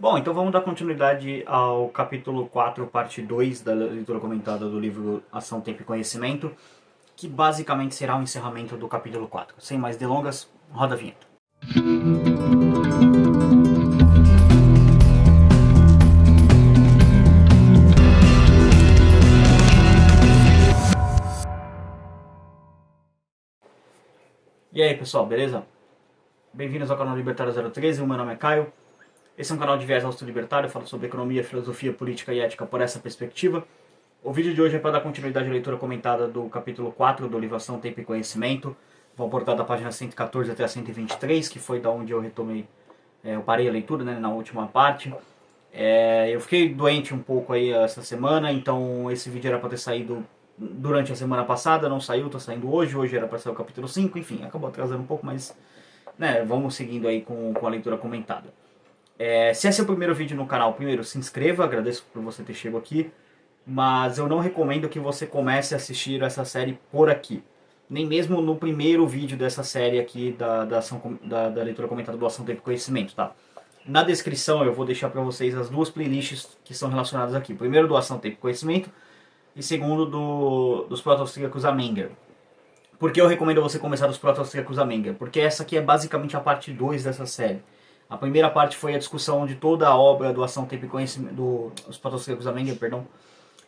Bom, então vamos dar continuidade ao capítulo 4, parte 2 da leitura comentada do livro Ação, Tempo e Conhecimento, que basicamente será o encerramento do capítulo 4. Sem mais delongas, roda a vinheta. E aí pessoal, beleza? Bem-vindos ao canal Libertário 013, o meu nome é Caio. Esse é um canal de viés auto-libertário, eu falo sobre economia, filosofia, política e ética por essa perspectiva. O vídeo de hoje é para dar continuidade à leitura comentada do capítulo 4 do livro Ação, Tempo e Conhecimento. Vou abordar da página 114 até a 123, que foi da onde eu retomei, eu parei a leitura, né, na última parte. Eu fiquei doente um pouco aí essa semana, então esse vídeo era para ter saído durante a semana passada, não saiu, tá saindo hoje. Hoje era para sair o capítulo 5, enfim, acabou atrasando um pouco, mas né, vamos seguindo aí com a leitura comentada. Se esse é o primeiro vídeo no canal, primeiro se inscreva, agradeço por você ter chegado aqui, mas eu não recomendo que você comece a assistir essa série por aqui. Nem mesmo no primeiro vídeo dessa série aqui da leitura comentada do Ação, Tempo e Conhecimento, tá? Na descrição eu vou deixar para vocês as duas playlists que são relacionadas aqui. Primeiro do Ação, Tempo e Conhecimento e segundo dos proto-austríacos a Menger. Por que eu recomendo você começar dos proto-austríacos a Menger? Porque essa aqui é basicamente a parte 2 dessa série. A primeira parte foi a discussão de toda a obra do Ação, Tempo e Conhecimento, dos proto-austríacos a Menger, perdão,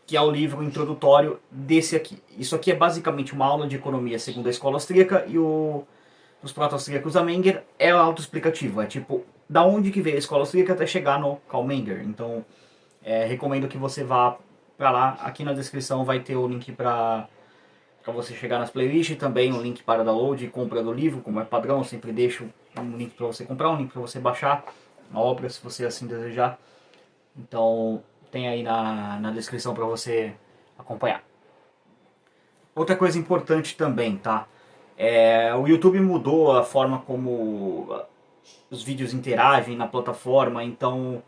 que é o livro introdutório desse aqui. Isso aqui é basicamente uma aula de economia segundo a escola austríaca e os proto-austríacos a Menger é autoexplicativo. É tipo, da onde que veio a escola austríaca até chegar no Karl Menger. Então, recomendo que você vá para lá. Aqui na descrição vai ter o link para você chegar nas playlists, também um link para download e compra do livro, como é padrão. Eu sempre deixo um link para você comprar, um link para você baixar a obra, se você assim desejar. Então, tem aí na descrição para você acompanhar. Outra coisa importante também, tá? O YouTube mudou a forma como os vídeos interagem na plataforma, então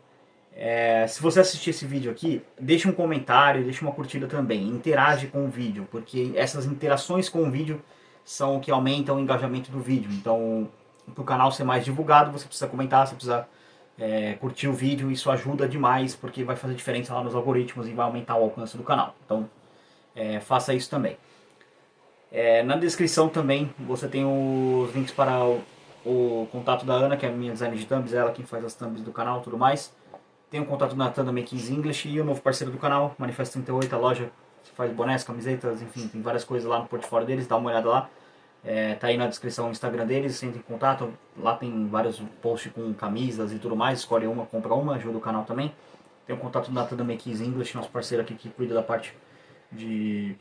se você assistir esse vídeo aqui, deixa um comentário, deixa uma curtida também, interage com o vídeo, porque essas interações com o vídeo são o que aumentam o engajamento do vídeo. Então, para o canal ser mais divulgado, você precisa comentar, você precisa curtir o vídeo, isso ajuda demais, porque vai fazer diferença lá nos algoritmos e vai aumentar o alcance do canal. Então, faça isso também. Na descrição também você tem os links para o contato da Ana, que é a minha designer de thumbs, ela quem faz as thumbs do canal e tudo mais. Tem o contato da Tanda Makings English e o novo parceiro do canal, Manifesto 38, a loja que faz bonés, camisetas, enfim, tem várias coisas lá no portfólio deles, dá uma olhada lá. Tá aí na descrição o Instagram deles, entre em contato, lá tem vários posts com camisas e tudo mais, escolhe uma, compra uma, ajuda o canal também. Tem o contato da Tanda Makings English, nosso parceiro aqui que cuida da parte de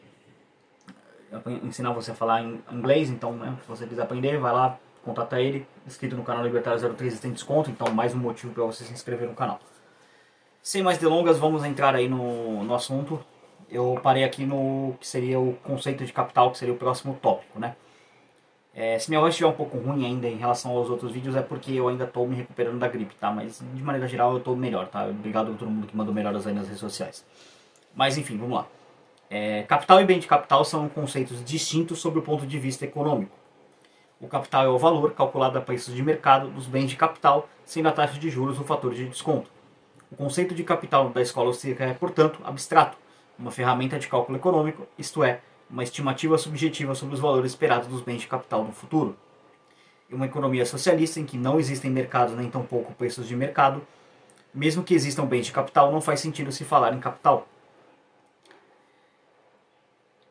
ensinar você a falar em inglês, então né, se você quiser aprender, vai lá, contata ele, inscrito no canal Libertário 03 tem desconto, então mais um motivo para você se inscrever no canal. Sem mais delongas, vamos entrar aí no assunto. Eu parei aqui no que seria o conceito de capital, que seria o próximo tópico, né? Se minha voz estiver um pouco ruim ainda em relação aos outros vídeos, é porque eu ainda estou me recuperando da gripe, tá? Mas de maneira geral eu estou melhor, tá? Obrigado a todo mundo que mandou melhoras aí nas redes sociais. Mas enfim, vamos lá. Capital e bem de capital são conceitos distintos sob o ponto de vista econômico. O capital é o valor calculado a preços de mercado dos bens de capital, sendo a taxa de juros o fator de desconto. O conceito de capital da escola austríaca é, portanto, abstrato, uma ferramenta de cálculo econômico, isto é, uma estimativa subjetiva sobre os valores esperados dos bens de capital no futuro. Em uma economia socialista em que não existem mercados nem tampouco preços de mercado, mesmo que existam bens de capital, não faz sentido se falar em capital.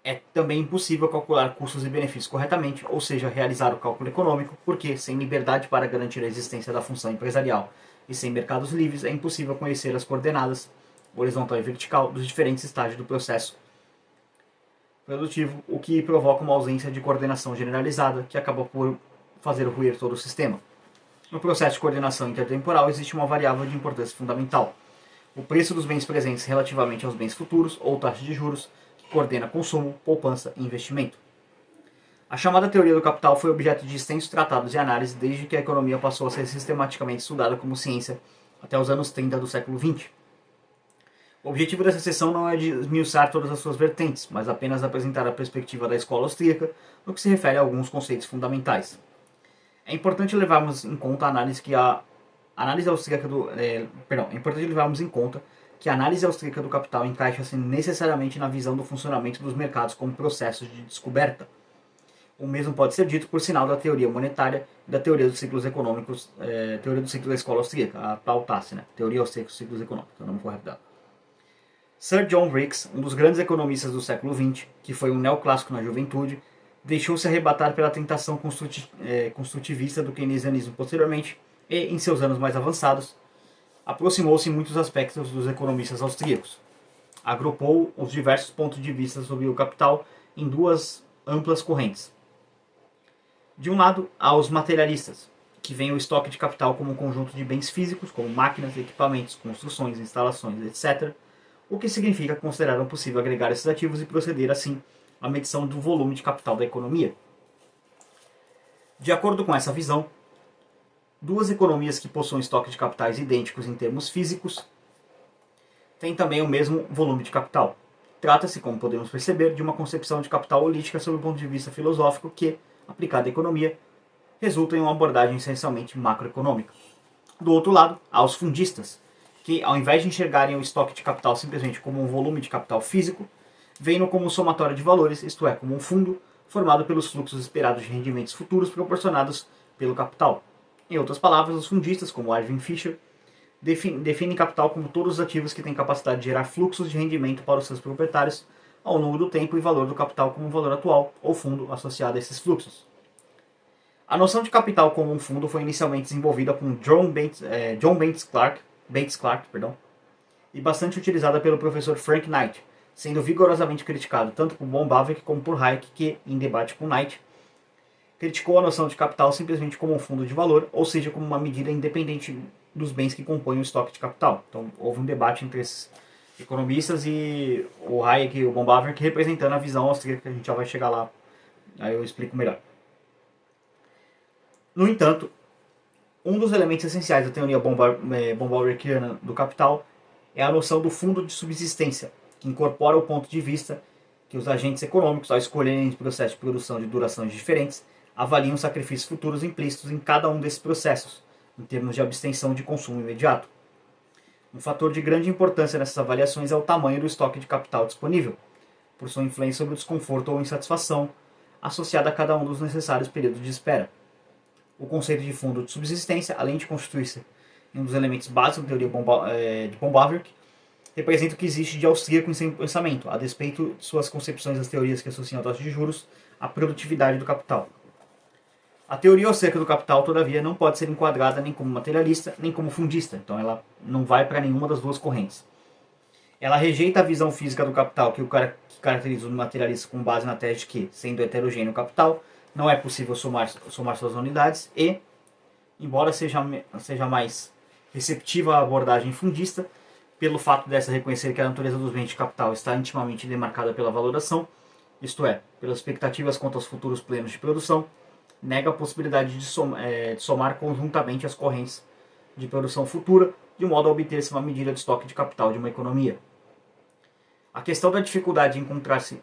É também impossível calcular custos e benefícios corretamente, ou seja, realizar o cálculo econômico, porque, sem liberdade para garantir a existência da função empresarial e sem mercados livres, é impossível conhecer as coordenadas, horizontal e vertical, dos diferentes estágios do processo produtivo, o que provoca uma ausência de coordenação generalizada, que acaba por fazer ruir todo o sistema. No processo de coordenação intertemporal existe uma variável de importância fundamental: o preço dos bens presentes relativamente aos bens futuros, ou taxa de juros, que coordena consumo, poupança e investimento. A chamada teoria do capital foi objeto de extensos tratados e análises desde que a economia passou a ser sistematicamente estudada como ciência até os anos 30 do século XX. O objetivo dessa sessão não é de esmiuçar todas as suas vertentes, mas apenas apresentar a perspectiva da escola austríaca no que se refere a alguns conceitos fundamentais. É importante levarmos em conta a análise que a A análise austríaca é importante levarmos em conta que a análise austríaca do capital encaixa-se necessariamente na visão do funcionamento dos mercados como processos de descoberta. O mesmo pode ser dito, por sinal, da teoria monetária e da teoria dos ciclos econômicos, teoria do ciclo da escola austríaca, a tal TASE, né? Teoria austríaca dos ciclos econômicos, é o nome correto dela. Sir John Briggs, um dos grandes economistas do século XX, que foi um neoclássico na juventude, deixou-se arrebatar pela tentação construtivista do keynesianismo posteriormente e, em seus anos mais avançados, aproximou-se em muitos aspectos dos economistas austríacos. Agrupou os diversos pontos de vista sobre o capital em duas amplas correntes. De um lado, há os materialistas, que veem o estoque de capital como um conjunto de bens físicos, como máquinas, equipamentos, construções, instalações, etc., o que significa considerar possível agregar esses ativos e proceder, assim, à medição do volume de capital da economia. De acordo com essa visão, duas economias que possuem estoque de capitais idênticos em termos físicos têm também o mesmo volume de capital. Trata-se, como podemos perceber, de uma concepção de capital holística sob o ponto de vista filosófico que, aplicada à economia, resulta em uma abordagem essencialmente macroeconômica. Do outro lado, há os fundistas, que, ao invés de enxergarem o estoque de capital simplesmente como um volume de capital físico, veem-no como um somatório de valores, isto é, como um fundo formado pelos fluxos esperados de rendimentos futuros proporcionados pelo capital. Em outras palavras, os fundistas, como Irving Fisher, definem capital como todos os ativos que têm capacidade de gerar fluxos de rendimento para os seus proprietários ao longo do tempo e valor do capital como um valor atual ou fundo associado a esses fluxos. A noção de capital como um fundo foi inicialmente desenvolvida por John Bates Clark, e bastante utilizada pelo professor Frank Knight, sendo vigorosamente criticado tanto por von Bavinck como por Hayek, que, em debate com Knight, criticou a noção de capital simplesmente como um fundo de valor, ou seja, como uma medida independente dos bens que compõem o estoque de capital. Então, houve um debate entre esses economistas e o Hayek e o von Bavinck representando a visão austríaca, que a gente já vai chegar lá, aí eu explico melhor. No entanto, um dos elementos essenciais da teoria von Bavickiana do capital é a noção do fundo de subsistência, que incorpora o ponto de vista que os agentes econômicos, ao escolherem processos de produção de durações diferentes, avaliam sacrifícios futuros implícitos em cada um desses processos, em termos de abstenção de consumo imediato. Um fator de grande importância nessas avaliações é o tamanho do estoque de capital disponível, por sua influência sobre o desconforto ou insatisfação associada a cada um dos necessários períodos de espera. O conceito de fundo de subsistência, além de constituir-se em um dos elementos básicos da teoria de von Bavinck, representa o que existe de austríaco em seu pensamento, a despeito de suas concepções das teorias que associam a taxa de juros à produtividade do capital. A teoria austríaca do capital, todavia, não pode ser enquadrada nem como materialista, nem como fundista, então ela não vai para nenhuma das duas correntes. Ela rejeita a visão física do capital que caracteriza o materialista com base na tese de que, sendo heterogêneo o capital, não é possível somar suas unidades e, embora seja mais receptiva à abordagem fundista, pelo fato dessa reconhecer que a natureza dos bens de capital está intimamente demarcada pela valoração, isto é, pelas expectativas quanto aos futuros plenos de produção, nega a possibilidade de somar conjuntamente as correntes de produção futura, de modo a obter-se uma medida de estoque de capital de uma economia. A questão da dificuldade de encontrar-se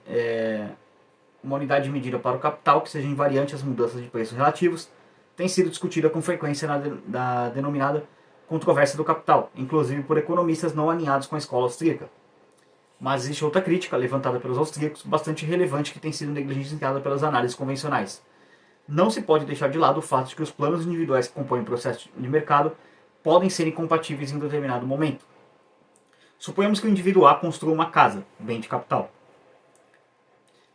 uma unidade de medida para o capital que seja invariante às mudanças de preços relativos tem sido discutida com frequência na denominada controvérsia do capital, inclusive por economistas não alinhados com a escola austríaca. Mas existe outra crítica, levantada pelos austríacos, bastante relevante que tem sido negligenciada pelas análises convencionais. Não se pode deixar de lado o fato de que os planos individuais que compõem o processo de mercado podem ser incompatíveis em um determinado momento. Suponhamos que o indivíduo A construa uma casa, bem de capital,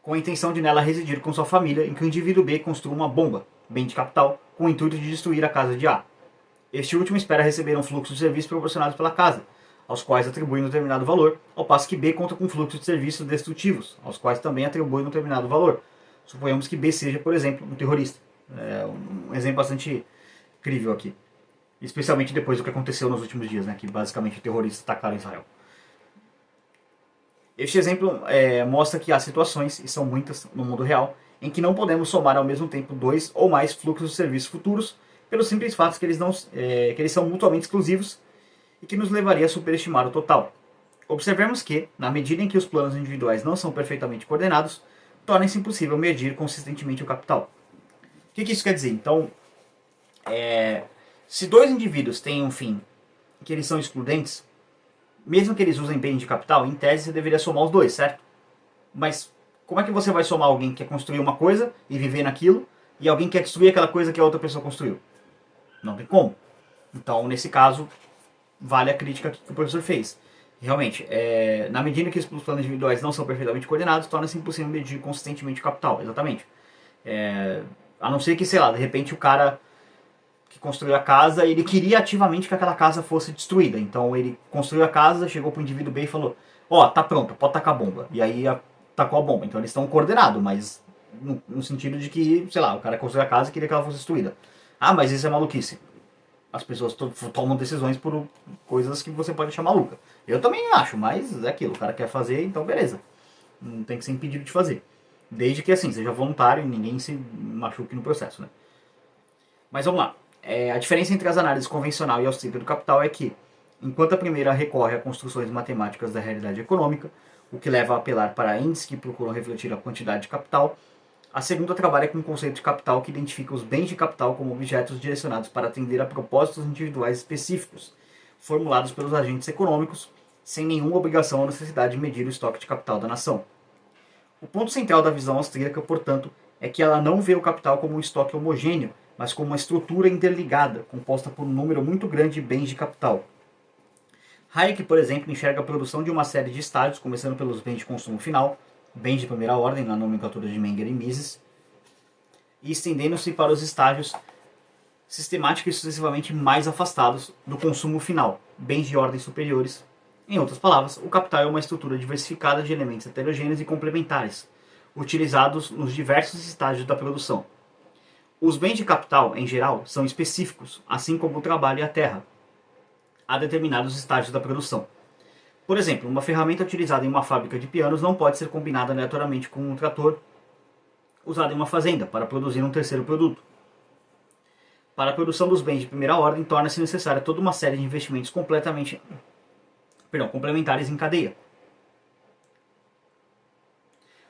com a intenção de nela residir com sua família, e que o indivíduo B construa uma bomba, bem de capital, com o intuito de destruir a casa de A. Este último espera receber um fluxo de serviços proporcionados pela casa, aos quais atribui um determinado valor, ao passo que B conta com um fluxo de serviços destrutivos, aos quais também atribui um determinado valor. Suponhamos que B seja, por exemplo, um terrorista. É um exemplo bastante crível aqui. Especialmente depois do que aconteceu nos últimos dias, né, que basicamente terroristas atacaram Israel. Este exemplo mostra que há situações, e são muitas no mundo real, em que não podemos somar ao mesmo tempo dois ou mais fluxos de serviços futuros, pelo simples fato que eles são mutuamente exclusivos e que nos levaria a superestimar o total. Observemos que, na medida em que os planos individuais não são perfeitamente coordenados, torna-se impossível medir consistentemente o capital. O que isso quer dizer? Então, Se dois indivíduos têm um fim que eles são excludentes, mesmo que eles usem bem de capital, em tese você deveria somar os dois, certo? Mas como é que você vai somar alguém que quer construir uma coisa e viver naquilo e alguém que quer destruir aquela coisa que a outra pessoa construiu? Não tem como. Então, nesse caso, vale a crítica que o professor fez. Realmente, na medida que os planos individuais não são perfeitamente coordenados, torna-se impossível medir consistentemente o capital. Exatamente. A não ser que, sei lá, de repente o cara que construiu a casa, ele queria ativamente que aquela casa fosse destruída. Então ele construiu a casa, chegou pro indivíduo B e falou: ó, tá pronto, pode tacar a bomba. E aí tacou a bomba. Então eles estão coordenados, mas no sentido de que, sei lá, o cara construiu a casa e queria que ela fosse destruída. Ah, mas isso é maluquice. As pessoas tomam decisões por coisas que você pode achar maluca. Eu também acho, mas é aquilo, o cara quer fazer, então beleza. Não tem que ser impedido de fazer. Desde que assim, seja voluntário e ninguém se machuque no processo, né? Mas vamos lá. A diferença entre as análises convencional e austríaca do capital é que, enquanto a primeira recorre a construções matemáticas da realidade econômica, o que leva a apelar para índices que procuram refletir a quantidade de capital, a segunda trabalha com o conceito de capital que identifica os bens de capital como objetos direcionados para atender a propósitos individuais específicos, formulados pelos agentes econômicos, sem nenhuma obrigação ou necessidade de medir o estoque de capital da nação. O ponto central da visão austríaca, portanto, é que ela não vê o capital como um estoque homogêneo, mas como uma estrutura interligada, composta por um número muito grande de bens de capital. Hayek, por exemplo, enxerga a produção de uma série de estágios, começando pelos bens de consumo final, bens de primeira ordem, na nomenclatura de Menger e Mises, e estendendo-se para os estágios sistemática e sucessivamente mais afastados do consumo final, bens de ordem superiores. Em outras palavras, o capital é uma estrutura diversificada de elementos heterogêneos e complementares, utilizados nos diversos estágios da produção. Os bens de capital, em geral, são específicos, assim como o trabalho e a terra, a determinados estágios da produção. Por exemplo, uma ferramenta utilizada em uma fábrica de pianos não pode ser combinada aleatoriamente com um trator usado em uma fazenda para produzir um terceiro produto. Para a produção dos bens de primeira ordem, torna-se necessária toda uma série de investimentos complementares em cadeia.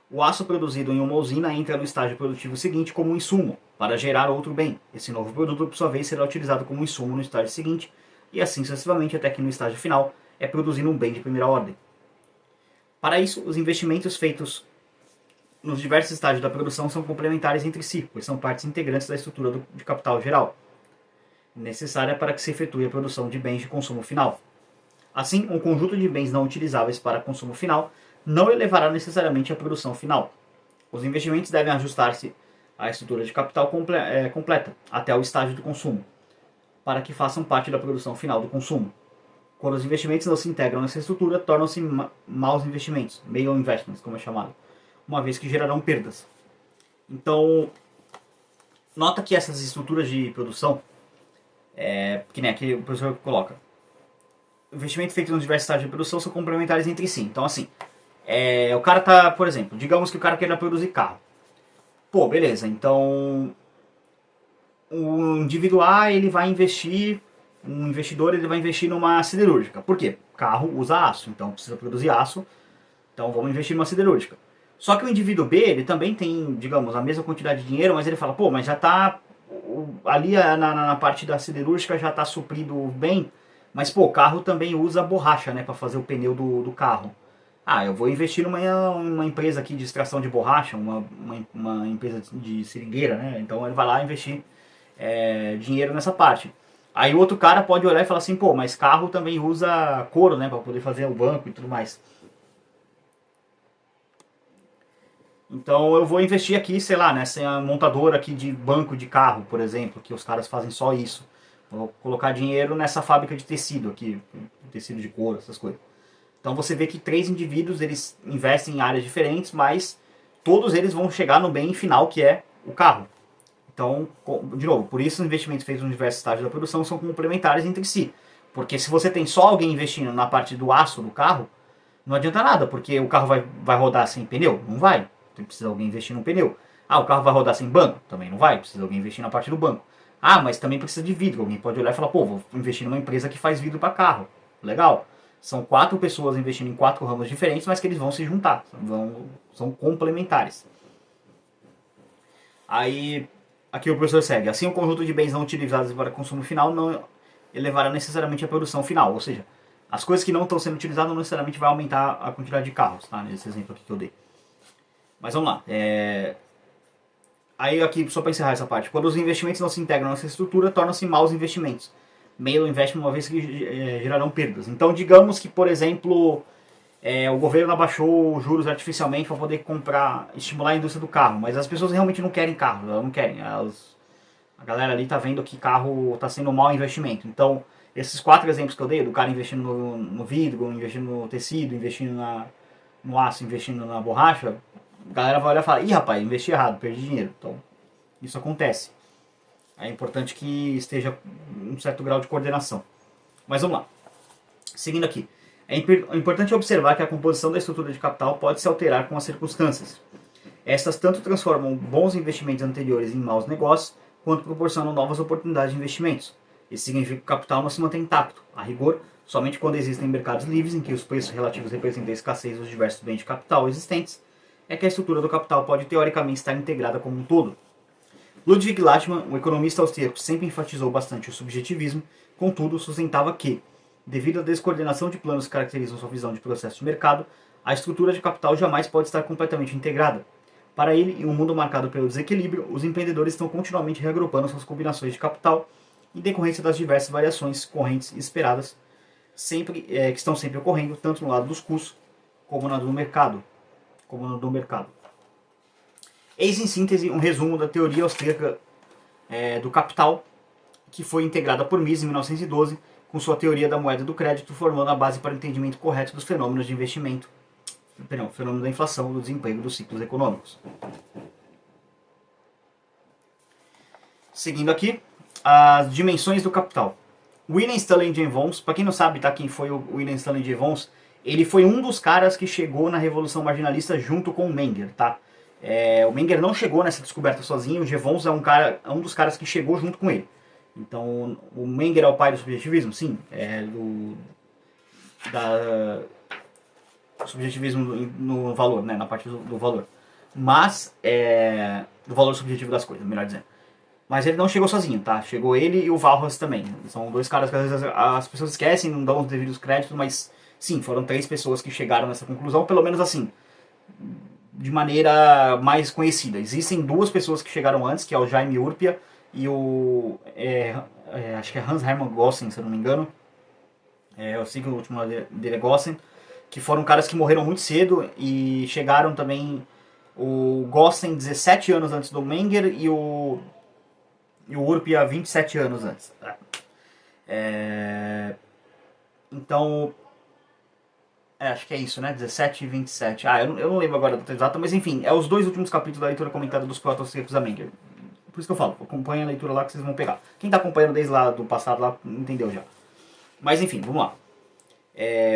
O aço produzido em uma usina entra no estágio produtivo seguinte como um insumo, para gerar outro bem. Esse novo produto, por sua vez, será utilizado como insumo no estágio seguinte, e assim sucessivamente até que no estágio final é produzido um bem de primeira ordem. Para isso, os investimentos feitos nos diversos estágios da produção são complementares entre si, pois são partes integrantes da estrutura de capital geral, necessária para que se efetue a produção de bens de consumo final. Assim, um conjunto de bens não utilizáveis para consumo final não elevará necessariamente a produção final. Os investimentos devem ajustar-se à estrutura de capital completa, até o estágio do consumo, para que façam parte da produção final do consumo. Quando os investimentos não se integram nessa estrutura, tornam-se maus investimentos, fail investments, como é chamado, uma vez que gerarão perdas. Então, nota que essas estruturas de produção, que nem aqui o professor coloca, investimentos feitos nos diversos estágios de produção são complementares entre si. Então, assim, o cara tá, por exemplo, digamos que o cara queira produzir carro. Pô, beleza, então o indivíduo A, ele vai investir, um investidor, ele vai investir numa siderúrgica. Por quê? Carro usa aço, então precisa produzir aço, então vamos investir numa siderúrgica. Só que o indivíduo B, ele também tem, digamos, a mesma quantidade de dinheiro, mas ele fala, pô, mas já tá, ali na parte da siderúrgica já tá suprido bem, mas pô, o carro também usa borracha, né, para fazer o pneu do carro. Ah, eu vou investir numa empresa aqui de extração de borracha, uma empresa de seringueira, né? Então ele vai lá investir dinheiro nessa parte. Aí o outro cara pode olhar e falar assim, pô, mas carro também usa couro, né, para poder fazer o banco e tudo mais. Então eu vou investir aqui, sei lá, nessa montadora aqui de banco de carro, por exemplo, que os caras fazem só isso. Vou colocar dinheiro nessa fábrica de tecido aqui, tecido de couro, essas coisas. Então você vê que três indivíduos, eles investem em áreas diferentes, mas todos eles vão chegar no bem final, que é o carro. Então, de novo, por isso os investimentos feitos nos diversos estágios da produção são complementares entre si. Porque se você tem só alguém investindo na parte do aço do carro, não adianta nada, porque o carro vai rodar sem pneu? Não vai. Precisa alguém investir no pneu. Ah, o carro vai rodar sem banco? Também não vai. Precisa alguém investir na parte do banco. Ah, mas também precisa de vidro. Alguém pode olhar e falar, pô, vou investir numa empresa que faz vidro para carro. Legal. São 4 pessoas investindo em 4 ramos diferentes, mas que eles vão se juntar. São complementares. Aí, aqui o professor segue. Assim, o conjunto de bens não utilizados para consumo final não elevará necessariamente a produção final. Ou seja, as coisas que não estão sendo utilizadas não necessariamente vai aumentar a quantidade de carros, tá? Nesse exemplo aqui que eu dei. Mas vamos lá. Aí aqui, só para encerrar essa parte. Quando os investimentos não se integram nessa estrutura, tornam-se maus investimentos. Meio investment, uma vez que gerarão perdas. Então, digamos que, por exemplo, o governo abaixou os juros artificialmente para poder comprar, estimular a indústria do carro, mas as pessoas realmente não querem carro, elas não querem. A galera ali tá vendo que carro está sendo um mau investimento. Então, esses 4 exemplos que eu dei, do cara investindo no vidro, investindo no tecido, investindo no aço, investindo na borracha, a galera vai olhar e falar, ih rapaz, investi errado, perdi dinheiro. Então, isso acontece. É importante que esteja um certo grau de coordenação. Mas vamos lá. Seguindo aqui. É importante observar que a composição da estrutura de capital pode se alterar com as circunstâncias. Estas tanto transformam bons investimentos anteriores em maus negócios, quanto proporcionam novas oportunidades de investimentos. Isso significa que o capital não se mantém intacto. A rigor, somente quando existem mercados livres em que os preços relativos representam a escassez dos diversos bens de capital existentes, é que a estrutura do capital pode teoricamente estar integrada como um todo. Ludwig Lachmann, um economista austríaco, sempre enfatizou bastante o subjetivismo, contudo sustentava que, devido à descoordenação de planos que caracterizam sua visão de processo de mercado, a estrutura de capital jamais pode estar completamente integrada. Para ele, em um mundo marcado pelo desequilíbrio, os empreendedores estão continuamente reagrupando suas combinações de capital em decorrência das diversas variações correntes esperadas, que estão sempre ocorrendo, tanto no lado dos custos como no do mercado. Eis em síntese um resumo da teoria austríaca do capital, que foi integrada por Mises em 1912 com sua teoria da moeda do crédito, formando a base para o entendimento correto dos fenômenos de investimento, fenômeno da inflação, do desemprego, dos ciclos econômicos. Seguindo aqui, as dimensões do capital. William Stanley Jevons, para quem não sabe, tá, quem foi o William Stanley Jevons, ele foi um dos caras que chegou na Revolução Marginalista junto com o Menger, tá? O Menger não chegou nessa descoberta sozinho, o Jevons é um dos caras que chegou junto com ele. Então, o Menger é o pai do subjetivismo? Sim, do subjetivismo no valor, né, na parte do valor. Mas, do valor subjetivo das coisas, melhor dizendo. Mas ele não chegou sozinho, tá? Chegou ele e o Walras também. São 2 caras que às vezes as pessoas esquecem, não dão os devidos créditos, mas sim, foram 3 pessoas que chegaram nessa conclusão, pelo menos assim, de maneira mais conhecida. Existem 2 pessoas que chegaram antes, que é o Jaime Urpia e o acho que é Hans Hermann Gossen, se eu não me engano. Eu sei que o último dele é Gossen, que foram caras que morreram muito cedo e chegaram também o Gossen 17 anos antes do Menger e o Urpia 27 anos antes. Então, acho que é isso, né? 17 e 27. Eu não lembro agora a data exata, mas enfim, é os 2 últimos capítulos da leitura comentada dos proto-austríacos da Menger. Por isso que eu falo, acompanha a leitura lá que vocês vão pegar. Quem está acompanhando desde lá do passado lá entendeu já. Mas enfim, vamos lá.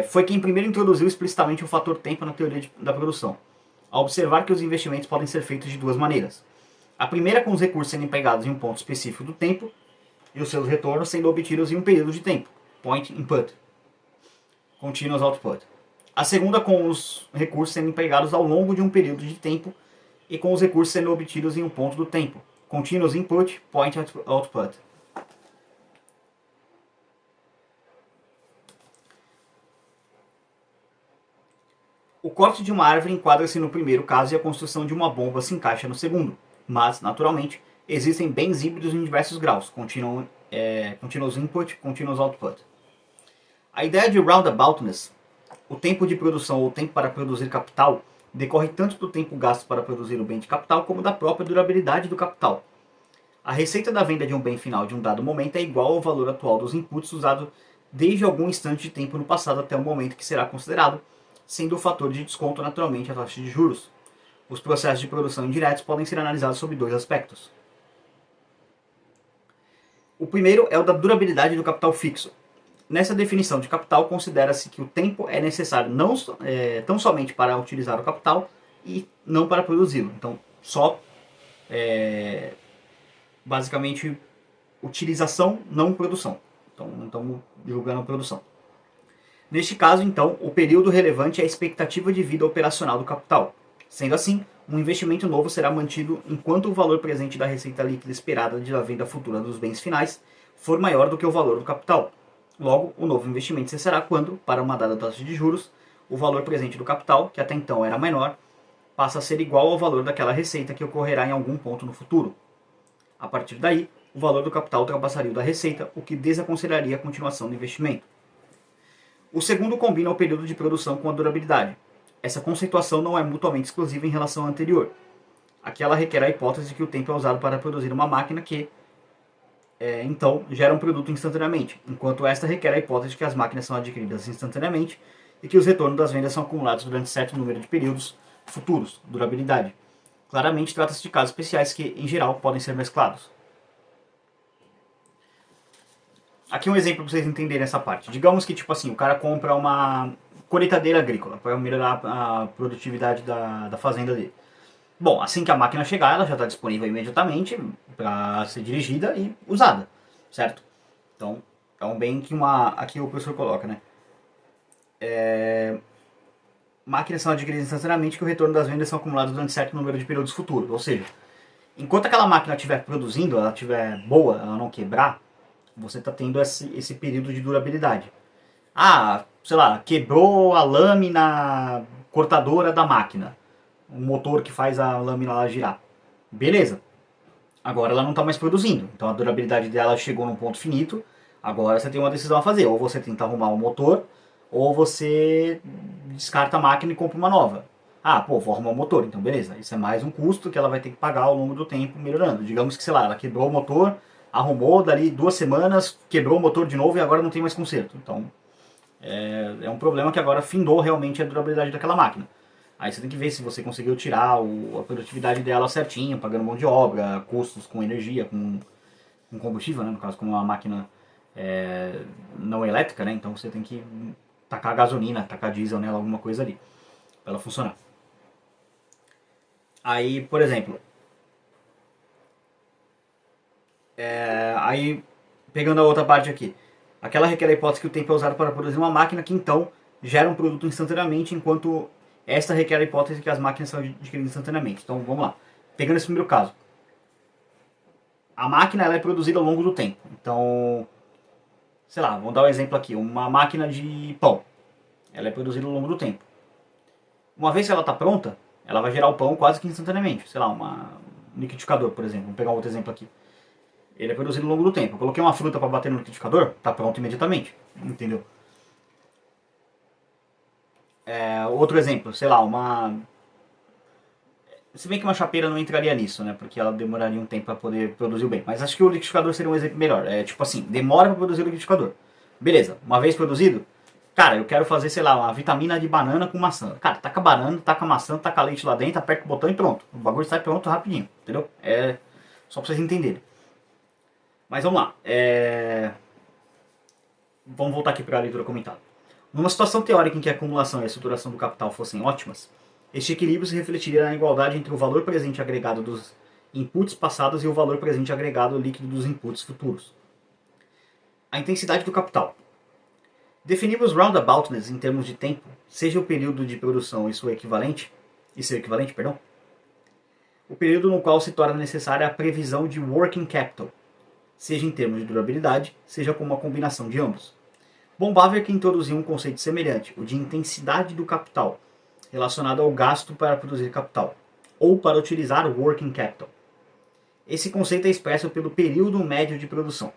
Foi quem primeiro introduziu explicitamente o fator tempo na teoria da produção, ao observar que os investimentos podem ser feitos de 2 maneiras. A primeira com os recursos sendo empregados em um ponto específico do tempo e os seus retornos sendo obtidos em um período de tempo, point input, continuous output. A segunda com os recursos sendo empregados ao longo de um período de tempo e com os recursos sendo obtidos em um ponto do tempo, continuous input, point output. O corte de uma árvore enquadra-se no primeiro caso e a construção de uma bomba se encaixa no segundo. Mas, naturalmente, existem bens híbridos em diversos graus, continuous input, continuous output. A ideia de roundaboutness, o tempo de produção ou o tempo para produzir capital, decorre tanto do tempo gasto para produzir o bem de capital como da própria durabilidade do capital. A receita da venda de um bem final de um dado momento é igual ao valor atual dos inputs usado desde algum instante de tempo no passado até o momento que será considerado, sendo o fator de desconto naturalmente a taxa de juros. Os processos de produção indiretos podem ser analisados sob 2 aspectos. O primeiro é o da durabilidade do capital fixo. Nessa definição de capital, considera-se que o tempo é necessário tão somente para utilizar o capital e não para produzi-lo. Então, só basicamente utilização, não produção. Então, não estamos julgando a produção. Neste caso, então, o período relevante é a expectativa de vida operacional do capital. Sendo assim, um investimento novo será mantido enquanto o valor presente da receita líquida esperada da venda futura dos bens finais for maior do que o valor do capital. Logo, o novo investimento cessará quando, para uma dada taxa de juros, o valor presente do capital, que até então era menor, passa a ser igual ao valor daquela receita que ocorrerá em algum ponto no futuro. A partir daí, o valor do capital ultrapassaria o da receita, o que desaconselharia a continuação do investimento. O segundo combina o período de produção com a durabilidade. Essa conceituação não é mutuamente exclusiva em relação à anterior. Aqui ela requer a hipótese de que o tempo é usado para produzir uma máquina que, então, gera um produto instantaneamente, enquanto esta requer a hipótese de que as máquinas são adquiridas instantaneamente e que os retornos das vendas são acumulados durante certo número de períodos futuros, durabilidade. Claramente trata-se de casos especiais que, em geral, podem ser mesclados. Aqui um exemplo para vocês entenderem essa parte. Digamos que, tipo assim, o cara compra uma colheitadeira agrícola para melhorar a produtividade da fazenda dele. Bom, assim que a máquina chegar, ela já está disponível imediatamente para ser dirigida e usada, certo? Então, é um bem que aqui o professor coloca, né? Máquinas são adquiridas instantaneamente que o retorno das vendas são acumulados durante certo número de períodos futuros. Ou seja, enquanto aquela máquina estiver produzindo, ela estiver boa, ela não quebrar, você está tendo esse período de durabilidade. Ah, sei lá, quebrou a lâmina cortadora da máquina. O motor que faz a lâmina lá girar. Beleza. Agora ela não está mais produzindo. Então a durabilidade dela chegou num ponto finito. Agora você tem uma decisão a fazer. Ou você tenta arrumar o motor, ou você descarta a máquina e compra uma nova. Ah, pô, vou arrumar o motor. Então beleza. Isso é mais um custo que ela vai ter que pagar ao longo do tempo melhorando. Digamos que, sei lá, ela quebrou o motor, arrumou, dali 2 semanas, quebrou o motor de novo e agora não tem mais conserto. Então é um problema que agora findou realmente a durabilidade daquela máquina. Aí você tem que ver se você conseguiu tirar a produtividade dela certinho, pagando mão de obra, custos com energia, com combustível, né? No caso, como uma máquina não elétrica, né? Então você tem que tacar gasolina, tacar diesel nela, alguma coisa ali, para ela funcionar. Aí, por exemplo, aí pegando a outra parte aqui, aquela requer a hipótese que o tempo é usado para produzir uma máquina que então gera um produto instantaneamente, enquanto esta requer a hipótese que as máquinas são adquiridas instantaneamente. Então vamos lá. Pegando esse primeiro caso. A máquina ela é produzida ao longo do tempo. Então, sei lá, vamos dar um exemplo aqui. Uma máquina de pão. Ela é produzida ao longo do tempo. Uma vez que ela está pronta, ela vai gerar o pão quase que instantaneamente. Sei lá, um liquidificador, por exemplo. Vamos pegar um outro exemplo aqui. Ele é produzido ao longo do tempo. Eu coloquei uma fruta para bater no liquidificador, está pronto imediatamente. Entendeu? Outro exemplo, sei lá, se bem que uma chapeira não entraria nisso, né? Porque ela demoraria um tempo para poder produzir o bem. Mas acho que o liquidificador seria um exemplo melhor. É tipo assim, demora para produzir o liquidificador. Beleza, uma vez produzido, cara, eu quero fazer, sei lá, uma vitamina de banana com maçã. Cara, taca banana, taca maçã, taca leite lá dentro, aperta o botão e pronto. O bagulho sai pronto rapidinho, entendeu? É só pra vocês entenderem. Mas vamos lá. Vamos voltar aqui para a leitura comentada. Numa situação teórica em que a acumulação e a estruturação do capital fossem ótimas, este equilíbrio se refletiria na igualdade entre o valor presente agregado dos inputs passados e o valor presente agregado líquido dos inputs futuros. A intensidade do capital. Definimos roundaboutness em termos de tempo, seja o período de produção e seu equivalente, o período no qual se torna necessária a previsão de working capital, seja em termos de durabilidade, seja como uma combinação de ambos. Bombaver que introduziu um conceito semelhante, o de intensidade do capital, relacionado ao gasto para produzir capital, ou para utilizar o working capital. Esse conceito é expresso pelo período médio de produção.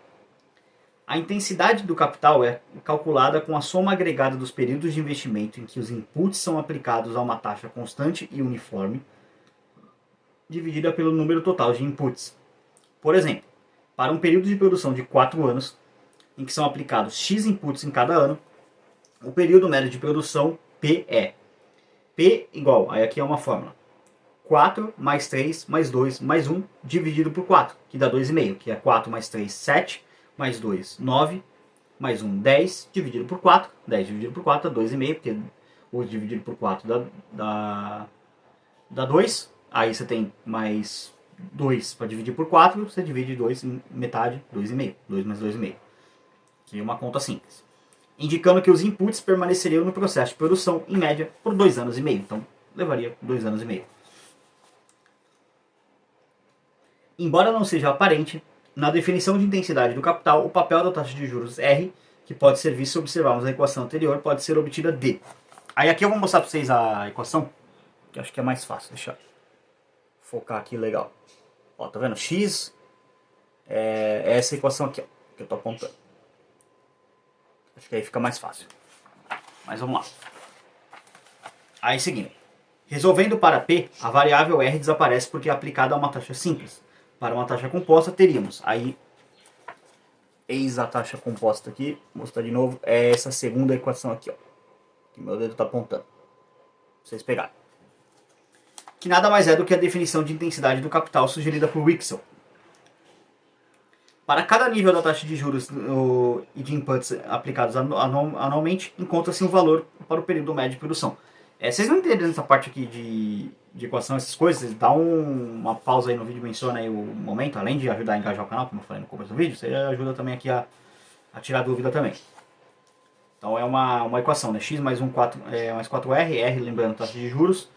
A intensidade do capital é calculada com a soma agregada dos períodos de investimento em que os inputs são aplicados a uma taxa constante e uniforme, dividida pelo número total de inputs. Por exemplo, para um período de produção de 4 anos, em que são aplicados X inputs em cada ano, o período médio de produção P é P igual, aí aqui é uma fórmula, 4 mais 3 mais 2 mais 1 dividido por 4, que dá 2,5, que é 4 mais 3, 7, mais 2, 9, mais 1, 10, dividido por 4, 10 dividido por 4 dá 2,5, porque 8 dividido por 4 dá 2, aí você tem mais 2 para dividir por 4, você divide 2 em metade, 2,5, 2 mais 2,5, que é uma conta simples. Indicando que os inputs permaneceriam no processo de produção, em média, por 2 anos e meio. Então, levaria 2 anos e meio. Embora não seja aparente, na definição de intensidade do capital, o papel da taxa de juros R, que pode ser visto se observarmos a equação anterior, pode ser obtida de. Aí aqui eu vou mostrar para vocês a equação, que acho que é mais fácil. Deixa eu focar aqui legal. Ó, tá vendo? X é essa equação aqui, ó, que eu tô apontando. Acho que aí fica mais fácil. Mas vamos lá. Aí seguindo. Resolvendo para P, a variável R desaparece porque é aplicada a uma taxa simples. Para uma taxa composta teríamos, aí, eis a taxa composta aqui, vou mostrar de novo, é essa segunda equação aqui, ó, que meu dedo está apontando, pra vocês pegarem. Que nada mais é do que a definição de intensidade do capital sugerida por Wicksell. Para cada nível da taxa de juros e de inputs aplicados anualmente, encontra-se um valor para o período médio de produção. Vocês não entenderam essa parte aqui de equação, essas coisas? Dá uma pausa aí no vídeo, menciona aí o momento, além de ajudar a engajar o canal, como eu falei no começo do vídeo, você ajuda também aqui a tirar dúvida também. Então é uma equação, né? X mais 4R, R lembrando taxa de juros,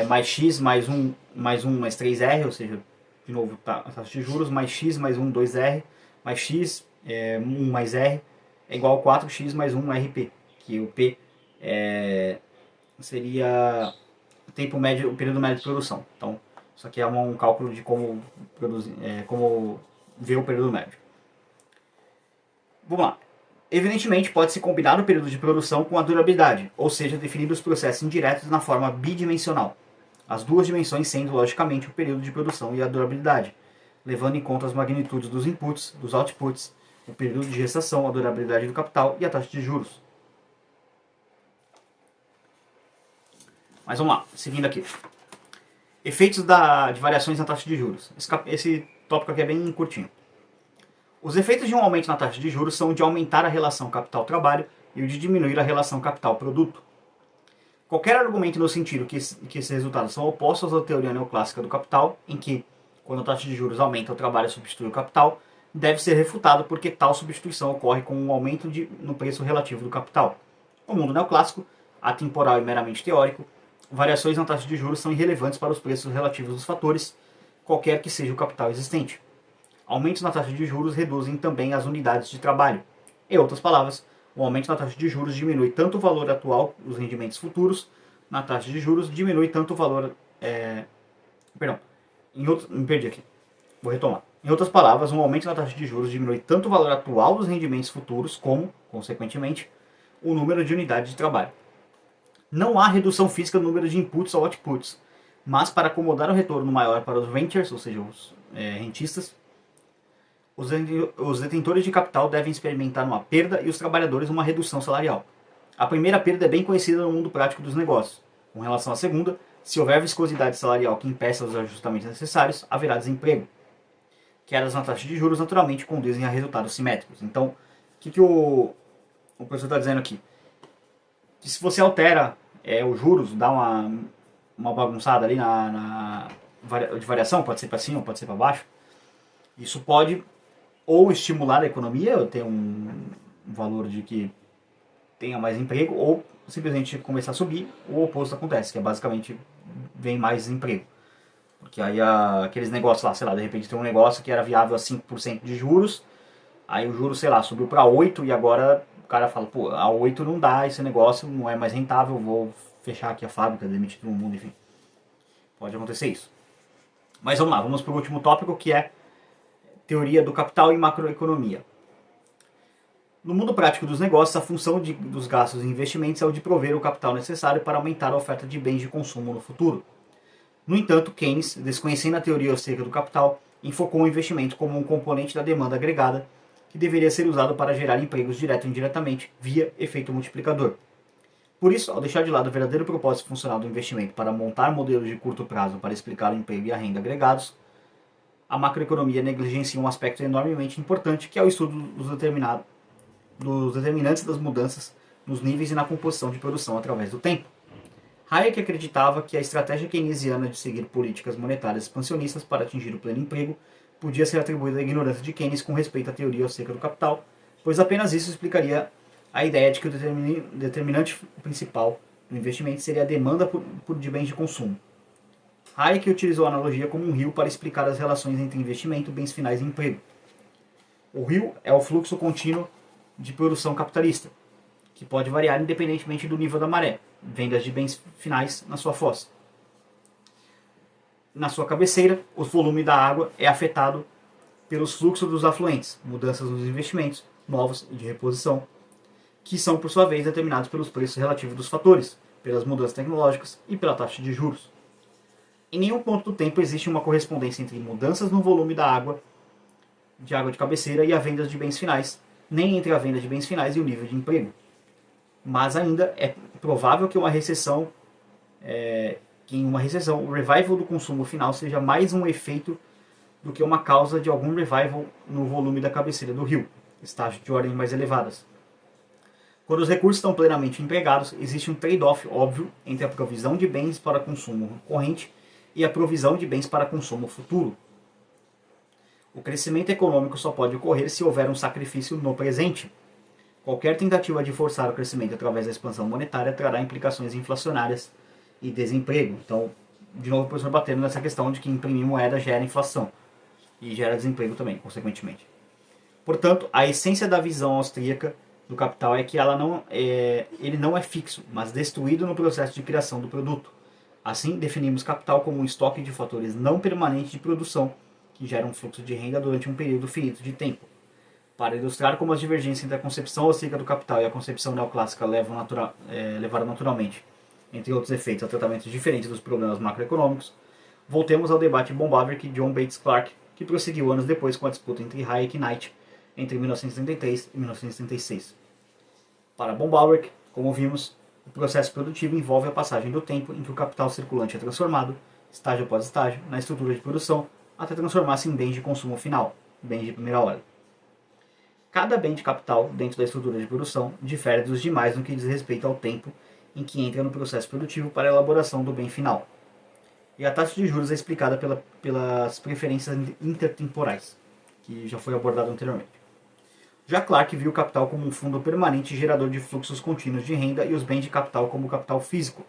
mais X mais 1 mais 3R, ou seja, de novo a taxa de juros, mais X mais 1, 2R, mais X, 1 mais R, é igual a 4X mais 1 RP, que o P seria o tempo médio, o período médio de produção. Então, isso aqui é um cálculo de como produzir, como ver o período médio. Vamos lá. Evidentemente, pode-se combinar o período de produção com a durabilidade, ou seja, definir os processos indiretos na forma bidimensional. As duas dimensões sendo, logicamente, o período de produção e a durabilidade, levando em conta as magnitudes dos inputs, dos outputs, o período de gestação, a durabilidade do capital e a taxa de juros. Mas vamos lá, seguindo aqui. Efeitos de variações na taxa de juros. Esse tópico aqui é bem curtinho. Os efeitos de um aumento na taxa de juros são o de aumentar a relação capital-trabalho e o de diminuir a relação capital-produto. Qualquer argumento no sentido que esses resultados são opostos à teoria neoclássica do capital, em que, quando a taxa de juros aumenta, o trabalho substitui o capital, deve ser refutado porque tal substituição ocorre com um aumento no preço relativo do capital. No mundo neoclássico, atemporal e meramente teórico, variações na taxa de juros são irrelevantes para os preços relativos dos fatores, qualquer que seja o capital existente. Aumentos na taxa de juros reduzem também as unidades de trabalho. Em outras palavras, o aumento na taxa de juros diminui tanto o valor atual dos rendimentos futuros, na taxa de juros diminui tanto o valor... me perdi aqui. Vou retomar. Em outras palavras, um aumento na taxa de juros diminui tanto o valor atual dos rendimentos futuros, como, consequentemente, o número de unidades de trabalho. Não há redução física no número de inputs ou outputs, mas para acomodar o retorno maior para os renters, ou seja, os rentistas, os detentores de capital devem experimentar uma perda e os trabalhadores uma redução salarial. A primeira perda é bem conhecida no mundo prático dos negócios. Com relação à segunda, se houver viscosidade salarial que impeça os ajustamentos necessários, haverá desemprego. Quedas na taxa de juros naturalmente conduzem a resultados simétricos. Então, o que o professor está dizendo aqui? Que se você altera os juros, dá uma bagunçada ali de variação, pode ser para cima, pode ser para baixo, isso pode ou estimular a economia, ter um valor de que tenha mais emprego, ou simplesmente começar a subir, o oposto acontece, que é basicamente vem mais desemprego. Porque aí aqueles negócios lá, sei lá, de repente tem um negócio que era viável a 5% de juros, aí o juros, sei lá, subiu para 8% e agora o cara fala, pô, a 8% não dá, esse negócio não é mais rentável, vou fechar aqui a fábrica, demitir todo mundo, enfim. Pode acontecer isso. Mas vamos lá, vamos para o último tópico, que é teoria do capital e macroeconomia. No mundo prático dos negócios, a função dos gastos e investimentos é o de prover o capital necessário para aumentar a oferta de bens de consumo no futuro. No entanto, Keynes, desconhecendo a teoria acerca do capital, enfocou o investimento como um componente da demanda agregada que deveria ser usado para gerar empregos direto e indiretamente via efeito multiplicador. Por isso, ao deixar de lado o verdadeiro propósito funcional do investimento para montar modelos de curto prazo para explicar o emprego e a renda agregados, a macroeconomia negligencia um aspecto enormemente importante, que é o estudo dos determinantes das mudanças nos níveis e na composição de produção através do tempo. Hayek acreditava que a estratégia keynesiana de seguir políticas monetárias expansionistas para atingir o pleno emprego podia ser atribuída à ignorância de Keynes com respeito à teoria acerca do capital, pois apenas isso explicaria a ideia de que o determinante principal do investimento seria a demanda de bens de consumo. Hayek utilizou a analogia como um rio para explicar as relações entre investimento, bens finais e emprego. O rio é o fluxo contínuo de produção capitalista, que pode variar independentemente do nível da maré, vendas de bens finais na sua foz. Na sua cabeceira, o volume da água é afetado pelos fluxos dos afluentes, mudanças nos investimentos, novos e de reposição, que são, por sua vez, determinados pelos preços relativos dos fatores, pelas mudanças tecnológicas e pela taxa de juros. Em nenhum ponto do tempo existe uma correspondência entre mudanças no volume da água de cabeceira e a venda de bens finais, nem entre a venda de bens finais e o nível de emprego. Mas ainda é provável que em uma recessão o revival do consumo final seja mais um efeito do que uma causa de algum revival no volume da cabeceira do rio, estágios de ordem mais elevadas. Quando os recursos estão plenamente empregados, existe um trade-off óbvio entre a provisão de bens para consumo corrente e a provisão de bens para consumo futuro. O crescimento econômico só pode ocorrer se houver um sacrifício no presente. Qualquer tentativa de forçar o crescimento através da expansão monetária trará implicações inflacionárias e desemprego. Então, de novo, o professor batendo nessa questão de que imprimir moeda gera inflação e gera desemprego também, consequentemente. Portanto, a essência da visão austríaca do capital é que ele não é fixo, mas destruído no processo de criação do produto. Assim, definimos capital como um estoque de fatores não permanentes de produção que geram um fluxo de renda durante um período finito de tempo. Para ilustrar como as divergências entre a concepção austríaca do capital e a concepção neoclássica levaram naturalmente, entre outros efeitos, a tratamentos diferentes dos problemas macroeconômicos, voltemos ao debate Bombaverick e John Bates Clark, que prosseguiu anos depois com a disputa entre Hayek e Knight entre 1933 e 1936. Para Bombaverick, como vimos, o processo produtivo envolve a passagem do tempo em que o capital circulante é transformado, estágio após estágio, na estrutura de produção, até transformar-se em bens de consumo final, bens de primeira hora. Cada bem de capital, dentro da estrutura de produção, difere dos demais no que diz respeito ao tempo em que entra no processo produtivo para a elaboração do bem final. E a taxa de juros é explicada pelas preferências intertemporais, que já foi abordado anteriormente. Já Clark viu o capital como um fundo permanente gerador de fluxos contínuos de renda e os bens de capital como capital físico,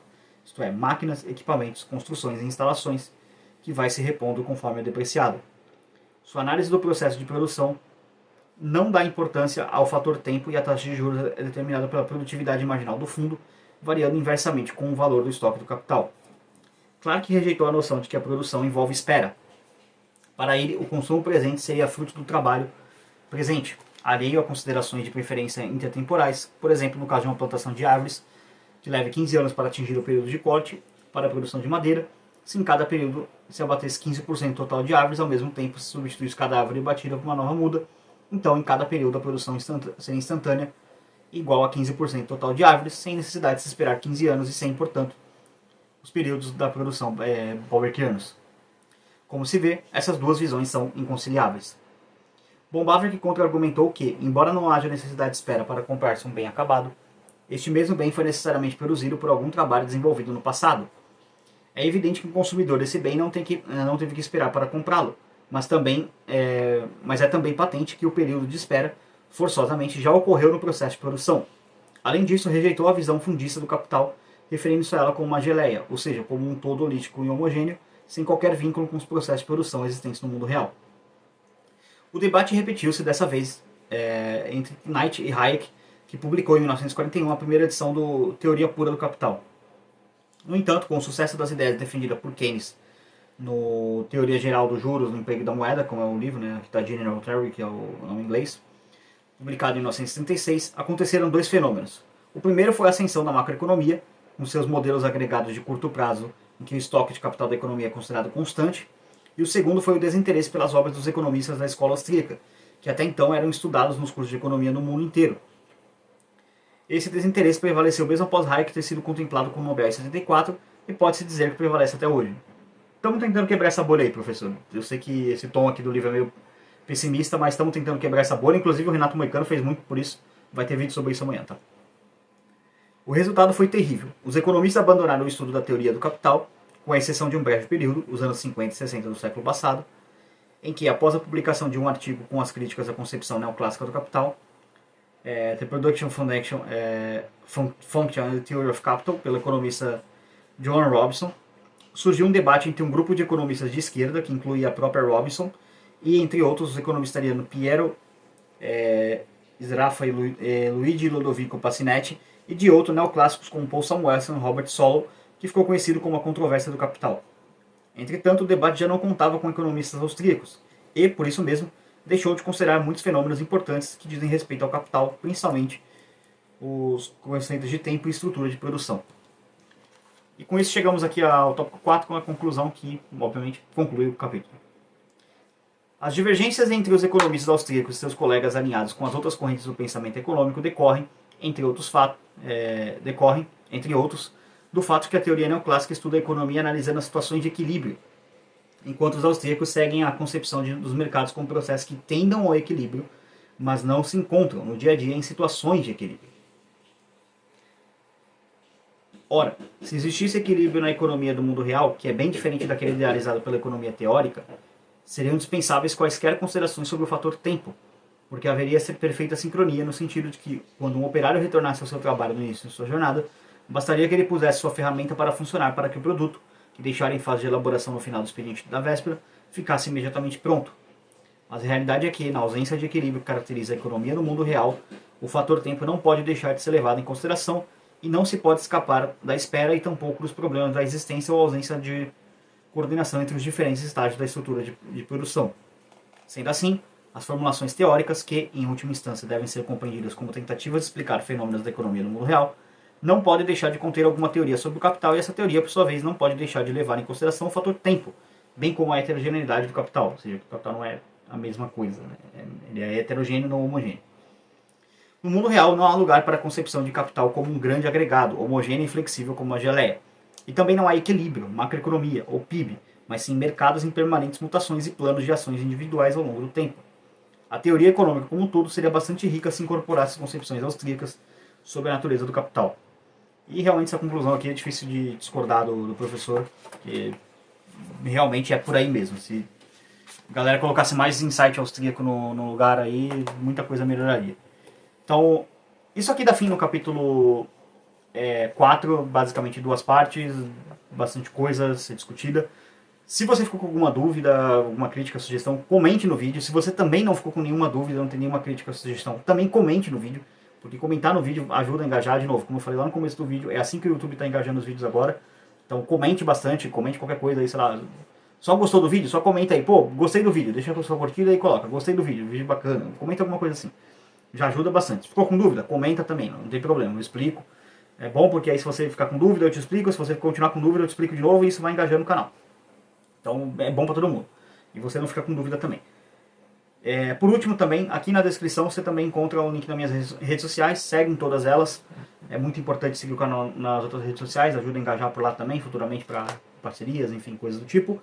isto é, máquinas, equipamentos, construções e instalações, que vai se repondo conforme é depreciado. Sua análise do processo de produção não dá importância ao fator tempo e a taxa de juros é determinada pela produtividade marginal do fundo, variando inversamente com o valor do estoque do capital. Clark rejeitou a noção de que a produção envolve espera. Para ele, o consumo presente seria fruto do trabalho presente, alheio a considerações de preferência intertemporais, por exemplo, no caso de uma plantação de árvores, que leva 15 anos para atingir o período de corte para a produção de madeira, se em cada período se abatesse 15% total de árvores, ao mesmo tempo se substituísse cada árvore batida por uma nova muda, então em cada período a produção seria instantânea, igual a 15% total de árvores, sem necessidade de se esperar 15 anos e sem, portanto, os períodos da produção Bauerkianos. Como se vê, essas duas visões são inconciliáveis. Bombaverick contra-argumentou que, embora não haja necessidade de espera para comprar-se um bem acabado, este mesmo bem foi necessariamente produzido por algum trabalho desenvolvido no passado. É evidente que o consumidor desse bem não teve que esperar para comprá-lo, mas é também patente que o período de espera, forçosamente, já ocorreu no processo de produção. Além disso, rejeitou a visão fundista do capital, referindo-se a ela como uma geleia, ou seja, como um todo holístico e homogêneo, sem qualquer vínculo com os processos de produção existentes no mundo real. O debate repetiu-se dessa vez entre Knight e Hayek, que publicou em 1941 a primeira edição do Teoria Pura do Capital. No entanto, com o sucesso das ideias defendidas por Keynes no Teoria Geral dos Juros, no Emprego da Moeda, como é o livro, né, que está General Theory, que é o nome em inglês, publicado em 1936, aconteceram dois fenômenos. O primeiro foi a ascensão da macroeconomia, com seus modelos agregados de curto prazo, em que o estoque de capital da economia é considerado constante, e o segundo foi o desinteresse pelas obras dos economistas da escola austríaca, que até então eram estudados nos cursos de economia no mundo inteiro. Esse desinteresse prevaleceu mesmo após Hayek ter sido contemplado com o Nobel em 74 e pode-se dizer que prevalece até hoje. Estamos tentando quebrar essa bolha aí, professor. Eu sei que esse tom aqui do livro é meio pessimista, mas estamos tentando quebrar essa bolha. Inclusive o Renato Moicano fez muito por isso. Vai ter vídeo sobre isso amanhã, tá? O resultado foi terrível. Os economistas abandonaram o estudo da teoria do capital, com a exceção de um breve período, os anos 50 e 60 do século passado, em que, após a publicação de um artigo com as críticas à concepção neoclássica do capital, The Production Function and the Theory of Capital, pelo economista John Robinson, surgiu um debate entre um grupo de economistas de esquerda, que incluía a própria Robinson, e entre outros, o economista italiano Piero Sraffa e Luigi Lodovico Passinetti, e de outros neoclássicos como Paul Samuelson e Robert Solow, que ficou conhecido como a controvérsia do capital. Entretanto, o debate já não contava com economistas austríacos, e, por isso mesmo, deixou de considerar muitos fenômenos importantes que dizem respeito ao capital, principalmente os conceitos de tempo e estrutura de produção. E com isso chegamos aqui ao tópico 4, com a conclusão que, obviamente, conclui o capítulo. As divergências entre os economistas austríacos e seus colegas alinhados com as outras correntes do pensamento econômico decorrem, entre outros, do fato que a teoria neoclássica estuda a economia analisando as situações de equilíbrio, enquanto os austríacos seguem a concepção dos mercados como processos que tendam ao equilíbrio, mas não se encontram no dia a dia em situações de equilíbrio. Ora, se existisse equilíbrio na economia do mundo real, que é bem diferente daquele idealizado pela economia teórica, seriam dispensáveis quaisquer considerações sobre o fator tempo, porque haveria perfeita sincronia no sentido de que, quando um operário retornasse ao seu trabalho no início de sua jornada, bastaria que ele pusesse sua ferramenta para funcionar para que o produto, que deixara em fase de elaboração no final do expediente da véspera, ficasse imediatamente pronto. Mas a realidade é que, na ausência de equilíbrio que caracteriza a economia no mundo real, o fator tempo não pode deixar de ser levado em consideração e não se pode escapar da espera e tampouco dos problemas da existência ou ausência de coordenação entre os diferentes estágios da estrutura de produção. Sendo assim, as formulações teóricas, que, em última instância, devem ser compreendidas como tentativas de explicar fenômenos da economia no mundo real, não podem deixar de conter alguma teoria sobre o capital, e essa teoria, por sua vez, não pode deixar de levar em consideração o fator tempo, bem como a heterogeneidade do capital, ou seja, o capital não é a mesma coisa, né? Ele é heterogêneo, não homogêneo. No mundo real, não há lugar para a concepção de capital como um grande agregado, homogêneo e flexível como a geleia. E também não há equilíbrio, macroeconomia ou PIB, mas sim mercados em permanentes mutações e planos de ações individuais ao longo do tempo. A teoria econômica como um todo seria bastante rica se incorporasse concepções austríacas sobre a natureza do capital. E realmente essa conclusão aqui é difícil de discordar do professor, que realmente é por aí mesmo. Se a galera colocasse mais insight austríaco no lugar aí, muita coisa melhoraria. Então, isso aqui dá fim no capítulo 4, basicamente 2 partes, bastante coisa a ser discutida. Se você ficou com alguma dúvida, alguma crítica, sugestão, comente no vídeo. Se você também não ficou com nenhuma dúvida, não tem nenhuma crítica, sugestão, também comente no vídeo, porque comentar no vídeo ajuda a engajar de novo. Como eu falei lá no começo do vídeo, é assim que o YouTube está engajando os vídeos agora. Então comente bastante, comente qualquer coisa aí, sei lá. Só gostou do vídeo? Só comenta aí. Pô, gostei do vídeo, deixa a sua curtida e coloca. Gostei do vídeo bacana. Comenta alguma coisa assim. Já ajuda bastante. Se ficou com dúvida, comenta também, não tem problema, eu explico. É bom porque aí se você ficar com dúvida eu te explico, se você continuar com dúvida eu te explico de novo e isso vai engajando o canal. Então é bom para todo mundo. E você não fica com dúvida também. Por último também, aqui na descrição você também encontra o link das minhas redes sociais, segue em todas elas. É muito importante seguir o canal nas outras redes sociais, ajuda a engajar por lá também, futuramente para parcerias, enfim, coisas do tipo.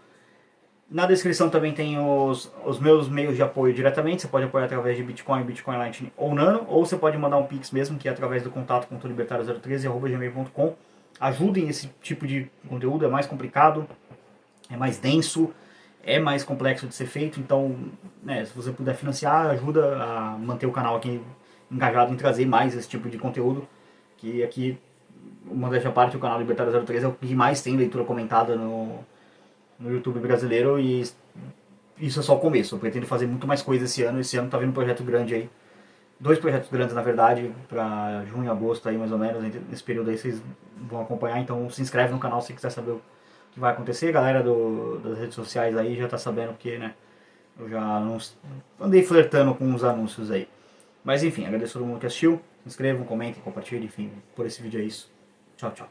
Na descrição também tem os meus meios de apoio diretamente. Você pode apoiar através de Bitcoin, Bitcoin Lightning ou Nano, ou você pode mandar um Pix mesmo, que é através do contato.libertario013@gmail.com. Ajudem esse tipo de conteúdo, é mais complicado, é mais denso, é mais complexo de ser feito, então, né, se você puder financiar, ajuda a manter o canal aqui engajado em trazer mais esse tipo de conteúdo, que aqui, uma dessa parte, o canal Libertário 03 é o que mais tem leitura comentada no YouTube brasileiro, e isso é só o começo. Eu pretendo fazer muito mais coisa esse ano. Esse ano tá vindo um projeto grande aí. 2 projetos grandes, na verdade, para junho e agosto aí, mais ou menos. Nesse período aí vocês vão acompanhar. Então se inscreve no canal se quiser saber o que vai acontecer. A galera das redes sociais aí já tá sabendo, porque, né, eu já andei flertando com uns anúncios aí. Mas enfim, agradeço a todo mundo que assistiu. Se inscrevam, comentem, compartilhem, enfim, por esse vídeo é isso. Tchau, tchau.